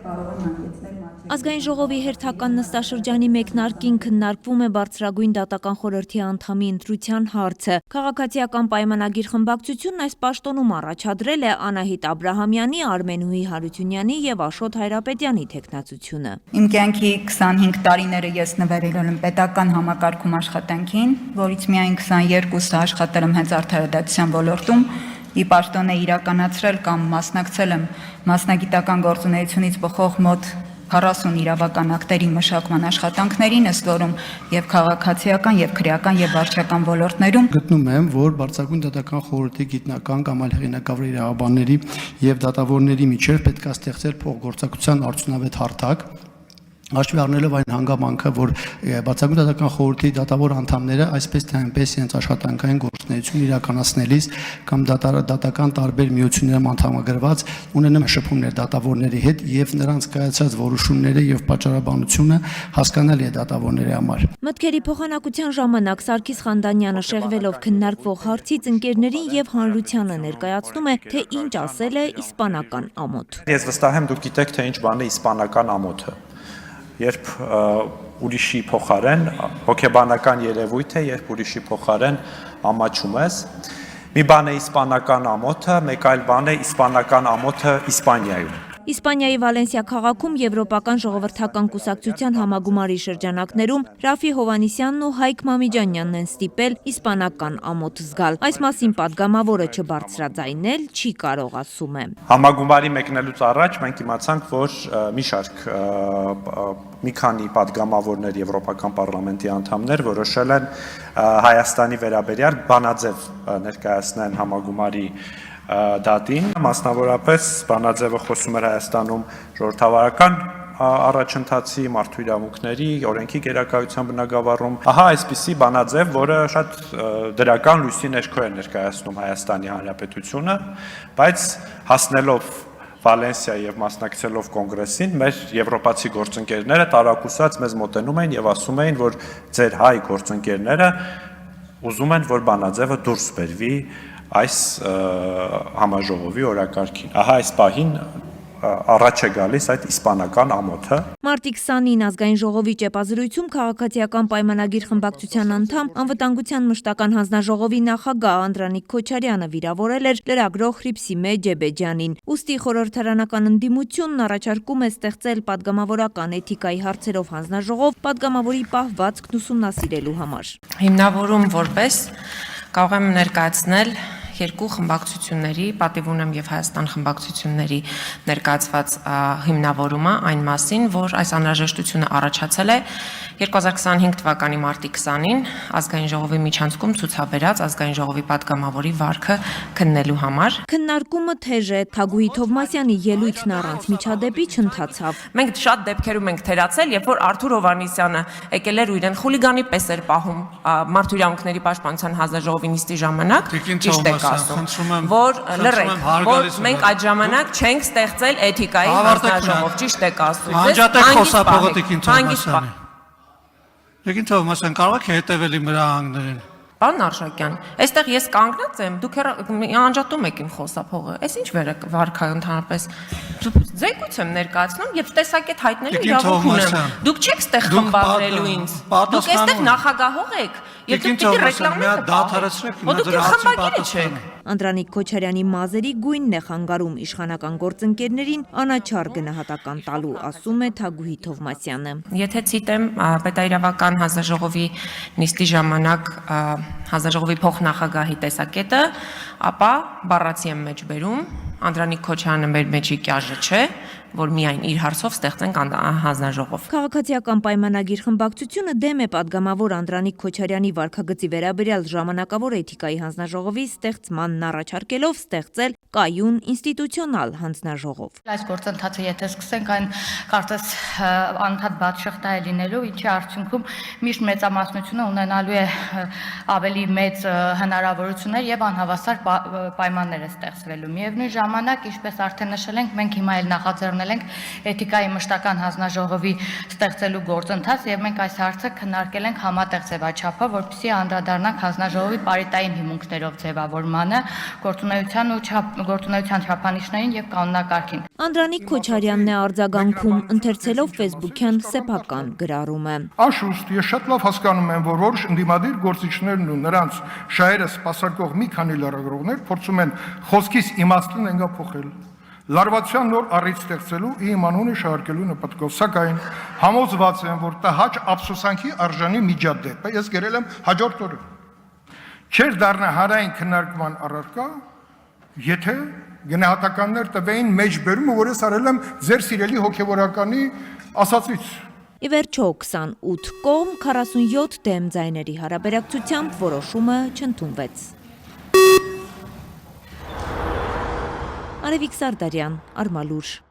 կարող են հանգեցնել մատչելի։ Ազգային ժողովի հերթական նստաշրջանի մեկնարկին քննարկվում է Բարձրագույն դատական խորհրդի անդամի ընտրության հարցը։ Քաղաքացիական պայմանագիր խմբակցությունն այս պաշտոնում առաջադրել է Անահիտ Աբրահամյանի, Արմենուհի Հարությունյանի եւ Աշոտ Հայրապետյանի թեկնածությունը։ Իմ կյանքի 25 տարիները ես նվերել եմ պետական համակարգում աշխատանքին, որից միայն 22-ը աշխատել եմ հենց արդարադատության ոլորտում։ Ի պաշտոն է իրականացրել կամ մասնակցել եմ մասնագիտական գործունեությունից բխող մոտ 40 իրավական ակտերի մշակման աշխատանքներին, ըստ որում եւ քաղաքացիական, եւ քրեական, եւ վարչական ոլորտներում գտնում եմ, որ Բարձրագույն դատական խորհրդի գիտնական կամ այլ հեղինակավոր իրավաբանների եւ դատավորների միջև պետք է ստեղծել փոխգործակցության արդյունավետ հարթակ։ Հաշվի առնելով այն հանգամանքը, որ Բարձրագույն դատական խորհրդի դատավոր անդամները այսպես թե այնպես իրենց աշխատանքային գործունեություն իրականացնելիս կամ դատական տարբեր միություններում անդամագրված ունենում շփումներ դատավորների հետ եւ նրանց կայացած որոշումները եւ պատճառաբանությունը հասկանալի է դատավորների համար։ Մտքերի փոխանակության ժամանակ Սարգիս Խանդանյանը շեղվելով քննարկվող հարցից ընկերներին եւ հանրությանը ներկայացնում է, թե ինչ ասել է իսպանական ամոթ։ Ես վստահ եմ, դուք գիտեք, թե ինչ բան է իսպանական ամոթը։ Երբ ուրիշի փոխարեն հոգեբանական երևույթ է, երբ ուրիշի փոխարեն ամաչում ես։ Մի բան է իսպանական ամոթը, մեկ այլ բան է իսպանական ամոթը Իսպանիայում։ Իսպանիայի Վալենսիա քաղաքում Եվրոպական ժողովրդական կուսակցության համագումարի շրջանակներում Ռաֆի Հովանիսյանն ու Հայկ Մամիջանյանն են ստիպել իսպանական ամոթ զգալ։ Այս մասին падգամավորը չբարձրաձայնել չի կարող, ասում է։ Համագումարի մեկնելուց առաջ մենք իմացանք, որ մի քանի падգամավորներ Եվրոպական պարլամենտի անդամներ որոշել են Հայաստանի վերաբերյալ բանաձև ներկայացնեն համագումարի դատին, մասնավորապես բանաձևը խոսում էր Հայաստանում ժողովրդավարական առաջընթացի, մարդու իրավունքների, օրենքի գերակայության բնագավառում։ Ահա այսպիսի բանաձև, որը շատ դրական լույսի ներքո է ներկայացնում Հայաստանի Հանրապետությունը, բայց հասնելով Վալենսիա եւ մասնակցելով կոնգրեսին, մեր եվրոպացի գործընկերները տարակուսած մեզ մոտենում էին եւ ասում էին, որ ձեր հայ գործընկերները ուզում են, որ բանաձևը դուրս բերվի այս համաժողովի օրակարգին։ Ահա այս պահին առաջ է գալիս այդ իսպանական ամոթը։ Մարտի 29 ազգային ժողովի ճեպազրույցում քաղաքացիական պայմանագիր խմբակցության անդամ անվտանգության մշտական հանձնաժողովի նախագահ Անդրանիկ Քոչարյանը վիրավորել էր լրագրող Հռիփսիմե Ջեբեջյանին։ Ուստի խորհրդարանական ընդդիմությունն առաջարկում է ստեղծել падգամավորական էթիկայի հարցերով հանձնաժողով падգամավորի պահվածքն ուսումնասիրելու համար։ Հիմնավորում որպես կարող եմ ներկայացնել երկու խմբակցությունների, պատիվ ունեմ եւ Հայաստան խմբակցությունների ներկայացված հիմնավորումը այն մասին, որ այս անհրաժեշտությունը առաջացել է 2025 թվականի մարտի 20-ին ազգային ժողովի միջանցքում ցուցաբերած ազգային ժողովի падգամավորի վարքը քննելու համար։ Քննարկումը թեժ է, Թագուհի Թովմասյանի ելույթն առանց միջադեպի չընթացավ։ Մենք շատ դեպքերում ենք թերացել, երբ որ Արթուր Հովհաննիսյանը եկել էր ու իրեն խուլիգանի պես էր պահում մարդու իրավունքների պաշտպանության հանձնաժողովի նիստի ժամանակ, ճիշտ եք ասում, որ լրեք, որ մենք այդ ժամանակ չենք ստեղծել էթիկայի հանձնաժողով, ճիշտ եք ասում։ Անջատեք խոսափողը Տիկին Թովմասյանի։ Տիկին Թովմասյան, կարող եք հետևել իմ հրահանգներին։ Պարոն Արշակյան, այստեղ ես կանգնած եմ, դուք անջատում եք իմ խոսափողը։ Այս ինչ վարք է ընդհանրապես։ Զեկույց եմ ներկայացնում եւ տեսակետ հայտնելու իրավունք ունեմ։ Դուք չեք ստեղ խմբագրելու ինձ։ Դուք այստեղ նախագահող եք եւ դուք պիտի ռեկլամեք։ Դուք խմբագիրը չեք։ Անդրանիկ Քոչարյանի մազերի գույնն է խանգարում իշխանական գործընկերներին անաչառ գնահատական տալու, ասում է Թագուհի Թովմասյանը։ Եթե ցիտեմ պետաիրավական հանձնաժողովի նիստի ժամանակ հանձնաժողովի փոխնախագահի տեսակետը, ապա բառացի եմ մեջ բերում, Անդրանիկ Քոչարյանը մեր մեջի կյաժը չէ, որ միայն իր հարցով ստեղծենք հանձնաժողով։ Քաղաքացիական պայմանագիր խմբակցությունը դեմ է падգամավոր Անդրանիկ Քոչարյանի վարքագծի վերաբերյալ ժամանակավոր էթիկայի հանձնաժողովի ստեղծմանն առաջարկելով ստեղծել կայուն ինստիտուցիոնալ հանձնաժողով։ Այս գործընթացը եթե սկսենք, այն կարծես անընդհատ բաց շղթա է լինելու, ինչի արդյունքում միշտ մեծամասնությունը ունենալու է ավելի մեծ հնարավորություններ եւ անհավասար պայմաններ է ստեղծվելու։ Միևնույն ժամանակ, ինչպես արդեն նշել ենք, մենք հիմա էլ նախաձեռնում շարունակել ենք էթիկայի մշտական հանձնաժողովի ստեղծելու գործընթաց եւ մենք այս հարցը քննարկել ենք համատեղ ձևաչափով, որպեսզի անդրադառնանք հանձնաժողովի պարիտային հիմունքներով ձևավորմանը, գործունեության չափանիշներին եւ կանոնակարգին։ Անդրանիկ Քոչարյանն է արձագանքում, ընթերցելով Facebook-յան սեփական գրառումը։ Անշուշտ, ես շատ լավ հասկանում եմ, որ որոշ ընդդիմադիր գործիչներն ու նրանց շահերը սպասարկող մի քանի լրագրողներ փորձում են խոսքից իմաստուն ենգափոխել։ Լարվածության նոր առիթ ստեղծելու իմ անունը շահարկելու նպատակով, սակայն համոզված եմ, որ տհաճ ափսոսանքի արժանի միջադեպը ես գրել եմ հաջորդ օրը։ Չէր դառնա հանրային քննարկման առարկա, եթե գնահատականներ տվեին մեջբերումը, որ ես արել եմ ձեր սիրելի հոգևորականի ասածից։ Ի վերջո 28 կողմ 47 դեմ ձայների հարաբերակցությամբ որոշումը չընդունվեց։ Արևիկ Սարդարյան, Արմալուր։